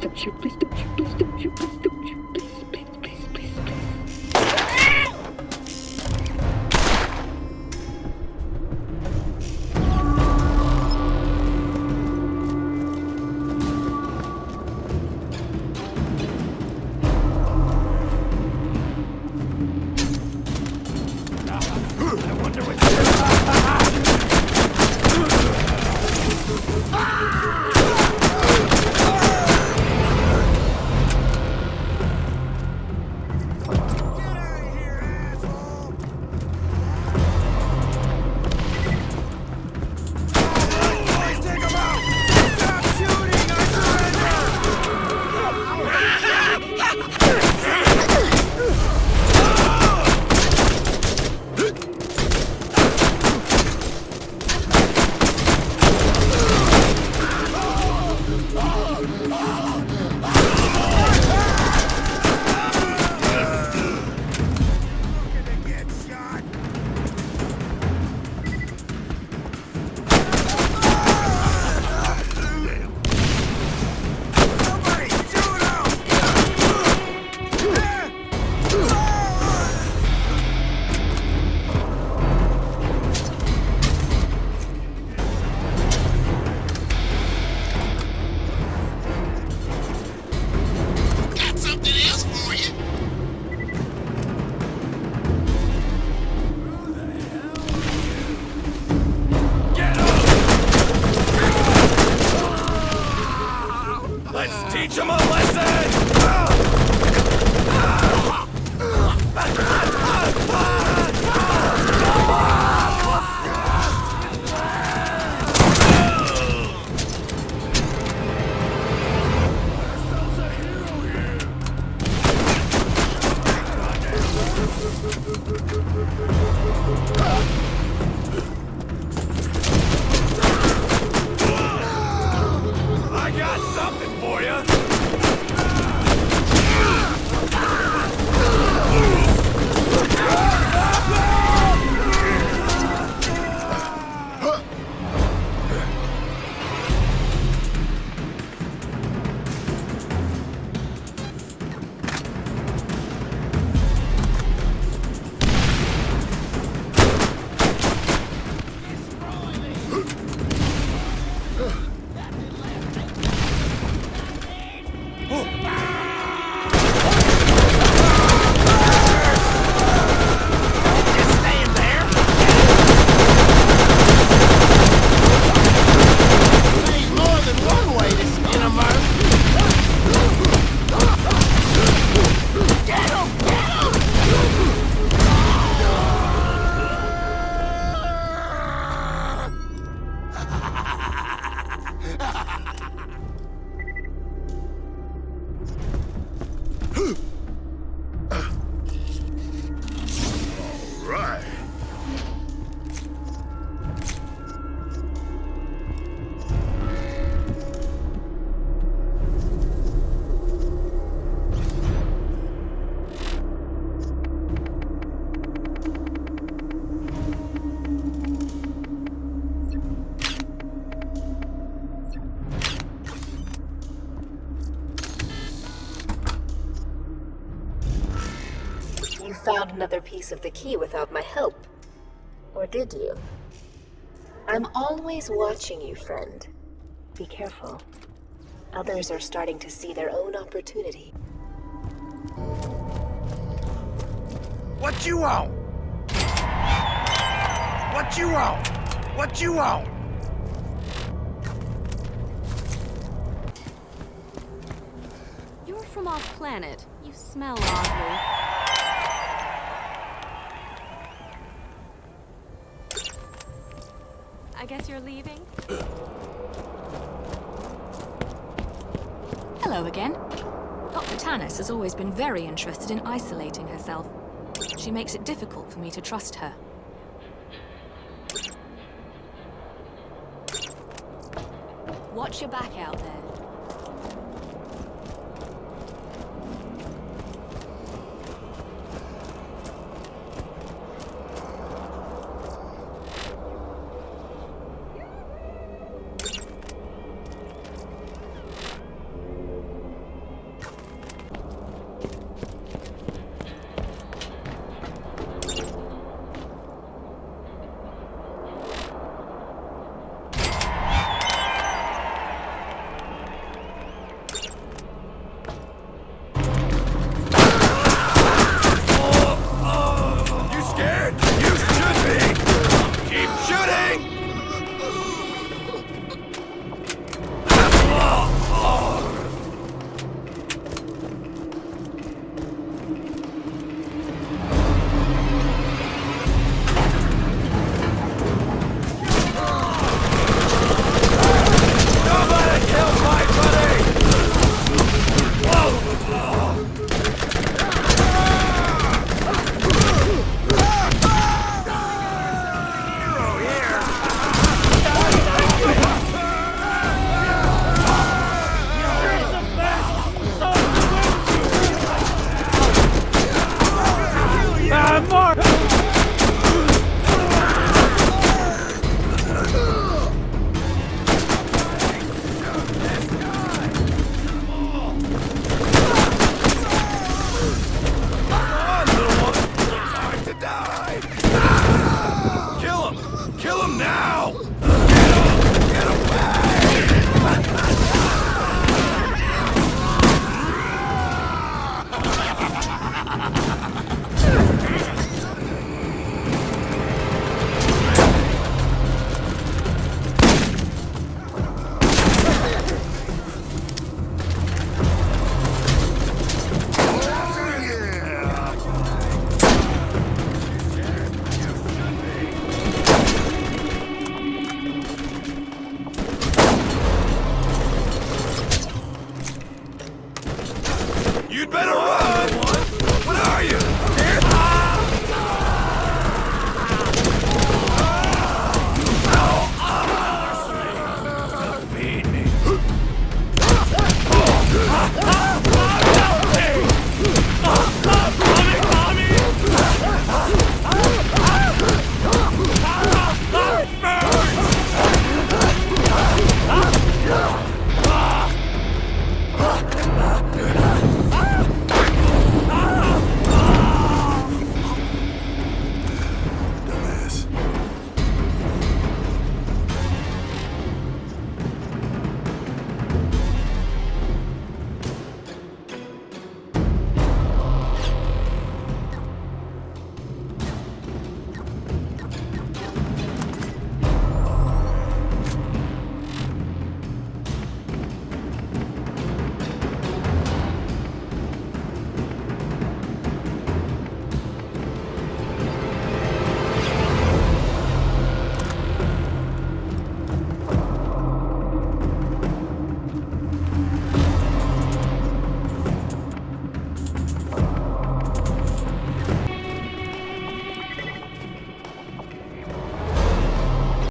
don't shoot, please don't shoot, please don't shoot, please don't shoot, please, please, please, please, please. I wonder what teach him a lesson! I got something for you! You found another piece of the key without my help. Or did you? I'm always watching you, friend. Be careful. Others are starting to see their own opportunity. What you want? What you want? What you want? You're from off-planet. You smell oddly. I guess you're leaving? Hello again. Dr. Tannis has always been very interested in isolating herself. She makes it difficult for me to trust her. Watch your back out there. better